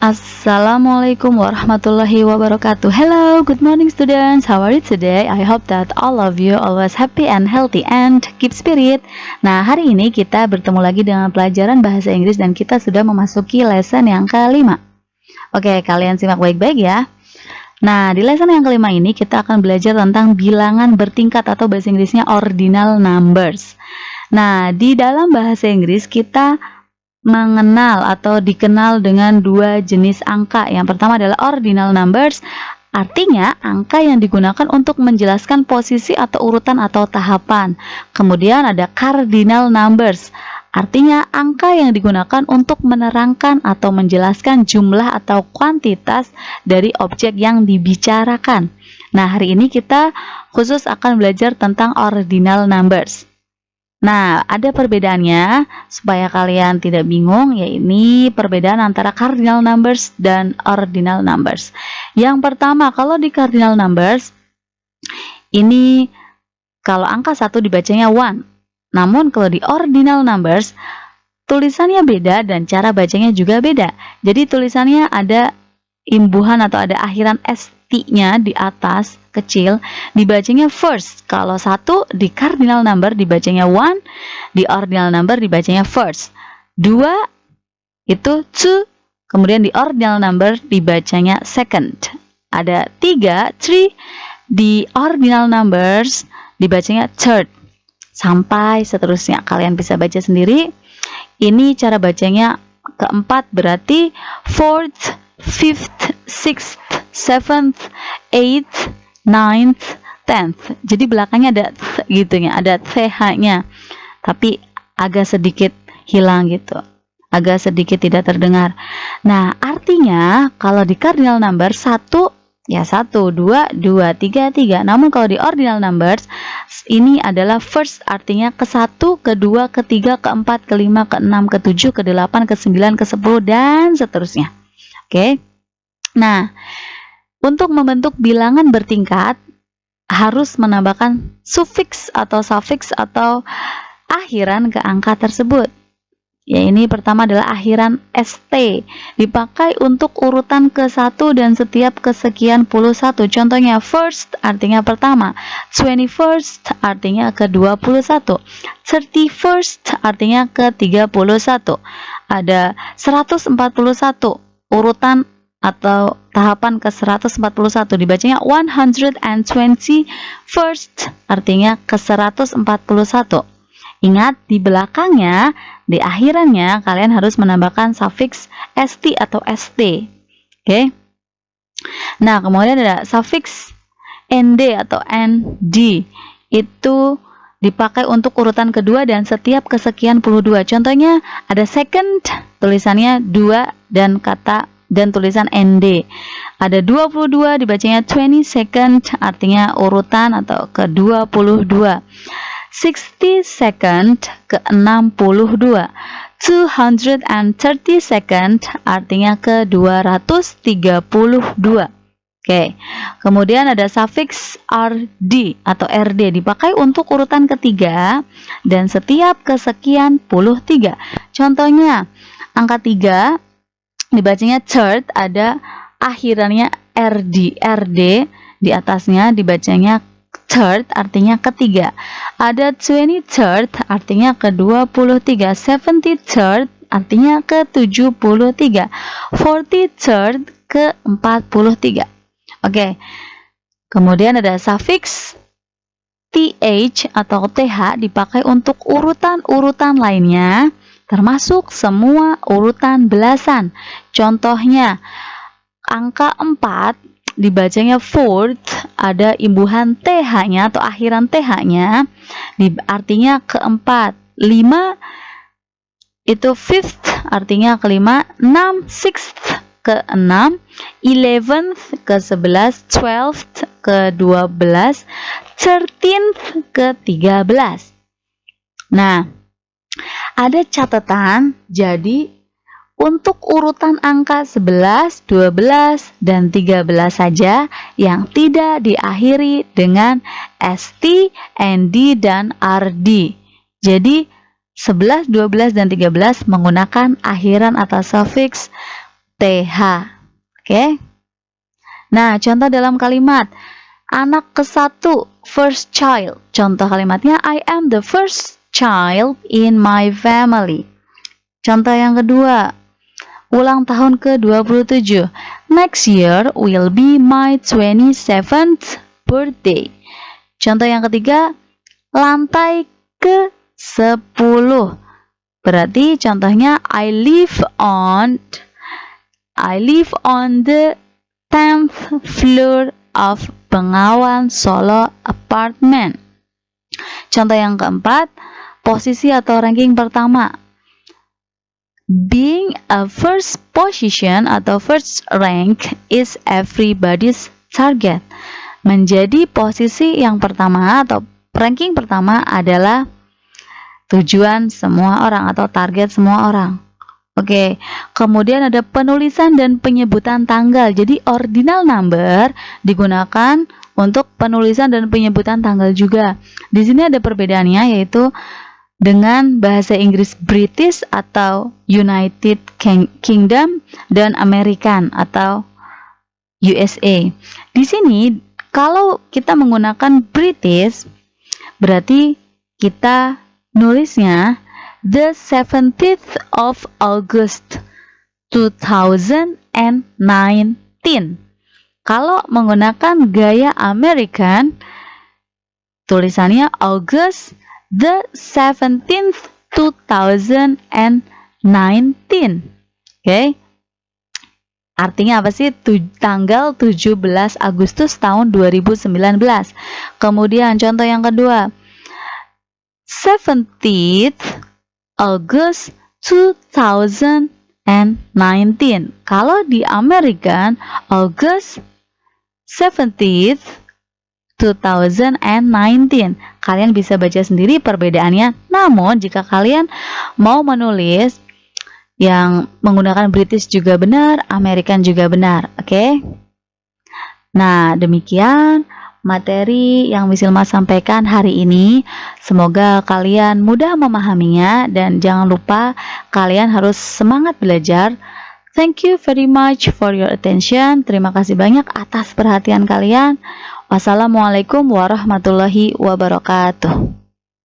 Assalamualaikum warahmatullahi wabarakatuh. Hello, good morning students. How are you today? I hope that all of you always happy and healthy and keep spirit. Nah, hari ini kita bertemu lagi dengan pelajaran bahasa Inggris dan kita sudah memasuki lesson yang kelima. Oke, kalian simak baik-baik ya. Nah, di lesson yang kelima ini kita akan belajar tentang bilangan bertingkat atau bahasa Inggrisnya ordinal numbers. Nah, di dalam bahasa Inggris kita mengenal atau dikenal dengan dua jenis angka. Yang pertama adalah ordinal numbers, artinya angka yang digunakan untuk menjelaskan posisi atau urutan atau tahapan. Kemudian ada cardinal numbers, artinya angka yang digunakan untuk menerangkan atau menjelaskan jumlah atau kuantitas dari objek yang dibicarakan. Nah, hari ini kita khusus akan belajar tentang ordinal numbers. Nah, ada perbedaannya supaya kalian tidak bingung, yaitu perbedaan antara cardinal numbers dan ordinal numbers. Yang pertama, kalau di cardinal numbers, ini kalau angka 1 dibacanya 1. Namun kalau di ordinal numbers, tulisannya beda dan cara bacanya juga beda. Jadi tulisannya ada imbuhan atau ada akhiran ST-nya di atas kecil, dibacanya first. Kalau 1 di cardinal number dibacanya 1, di ordinal number dibacanya first. 2 itu 2, kemudian di ordinal number dibacanya second. Ada 3, 3, di ordinal numbers dibacanya third. Sampai seterusnya, kalian bisa baca sendiri. Ini cara bacanya keempat berarti fourth, fifth, sixth, seventh, eighth, ninth, tenth. Jadi belakangnya ada th gitu ya, ada th-nya. Tapi agak sedikit hilang gitu. Agak sedikit tidak terdengar. Nah, artinya kalau di cardinal number 1 ya 1, 2, 2, 3, 3. Namun kalau di ordinal numbers ini adalah first, artinya ke-1, ke-2, ke-3, ke-4, ke-5, ke-6, ke-7, ke-8, ke-9, ke-10 dan seterusnya. Oke. Nah, untuk membentuk bilangan bertingkat harus menambahkan sufiks atau sufiks atau akhiran ke angka tersebut. Ya, ini pertama adalah akhiran ST, dipakai untuk urutan ke-1 dan setiap kesekian puluh satu. Contohnya first artinya pertama, 21st artinya ke-21, 31st artinya ke-31. Ada 141 urutan atau tahapan ke-141, dibacanya 121st artinya ke-141. Ingat, di belakangnya, di akhirannya kalian harus menambahkan sufiks ST atau ST. Oke. Nah, kemudian ada sufiks ND atau ND. Itu dipakai untuk urutan kedua dan setiap kesekian puluh dua. Contohnya ada second, tulisannya 2 dan kata dan tulisan ND. Ada 22 dibacanya 22nd, artinya urutan atau ke-22. 62nd ke-62. 232nd artinya ke-232. Oke. Kemudian ada sufiks RD atau RD, dipakai untuk urutan ketiga dan setiap kesekian puluh tiga. Contohnya angka 3 dibacanya third, ada akhirannya RD. RD di atasnya dibacanya third, artinya ketiga. Ada 23rd, artinya ke-23. 73rd, artinya ke-73. 43rd, ke-43. Oke. Kemudian ada sufiks TH atau TH, dipakai untuk urutan-urutan lainnya, termasuk semua urutan belasan. Contohnya, angka 4 dibacanya fourth, ada imbuhan TH-nya atau akhiran TH-nya, artinya keempat. 5 itu fifth, artinya kelima. 6 sixth, ke-6. 11th, ke-11. 12th, ke-12. 13th, ke-13. Nah, ada catatan, jadi untuk urutan angka 11, 12, dan 13 saja yang tidak diakhiri dengan ST, ND, dan RD. Jadi 11, 12, dan 13 menggunakan akhiran atau sufiks TH. Oke. Nah, contoh dalam kalimat anak ke-1, first child. Contoh kalimatnya I am the first child in my family. Contoh yang kedua, ulang tahun ke-27. Next year will be my 27th birthday. Contoh yang ketiga, lantai ke-10. Berarti contohnya I live on the 10th floor of Bengawan Solo apartment. Contoh yang keempat, posisi atau ranking pertama. Being a first position atau first rank is everybody's target. Menjadi posisi yang pertama atau ranking pertama adalah tujuan semua orang atau target semua orang. Oke, kemudian ada penulisan dan penyebutan tanggal. Jadi ordinal number digunakan untuk penulisan dan penyebutan tanggal juga. Di sini ada perbedaannya, yaitu dengan bahasa Inggris British atau United Kingdom dan American atau USA. Di sini kalau kita menggunakan British, berarti kita nulisnya the 17th of August 2019. Kalau menggunakan gaya American, tulisannya August the 17th 2019. Oke. Artinya apa sih? Tanggal 17 Agustus tahun 2019. Kemudian contoh yang kedua, 17th August 2019. Kalau di American, August 17th 2019. Kalian bisa baca sendiri perbedaannya. Namun jika kalian mau menulis yang menggunakan British juga benar, American juga benar. Oke? Nah, demikian materi yang Miss Ilma sampaikan hari ini. Semoga kalian mudah memahaminya dan jangan lupa kalian harus semangat belajar. Thank you very much for your attention. Terima kasih banyak atas perhatian kalian. Wassalamualaikum warahmatullahi wabarakatuh.